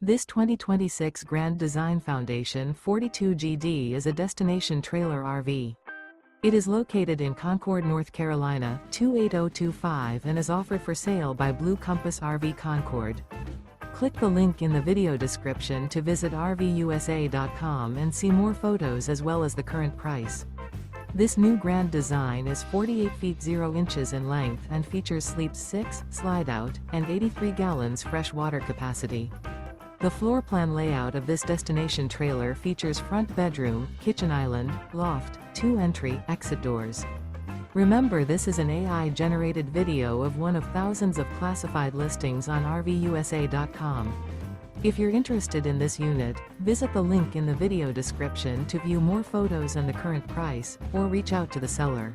This 2026 Grand Design Foundation 42GD is a destination trailer RV. It is located in Concord, North Carolina, 28025 and is offered for sale by Blue Compass RV Concord. Click the link in the video description to visit RVUSA.com and see more photos as well as the current price. This new Grand Design is 48 feet 0 inches in length and features sleep 6, slide-out, and 83 gallons fresh water capacity. The floor plan layout of this destination trailer features front bedroom, kitchen island, loft, 2 entry, exit doors. Remember, this is an AI-generated video of one of thousands of classified listings on RVUSA.com. If you're interested in this unit, visit the link in the video description to view more photos and the current price, or reach out to the seller.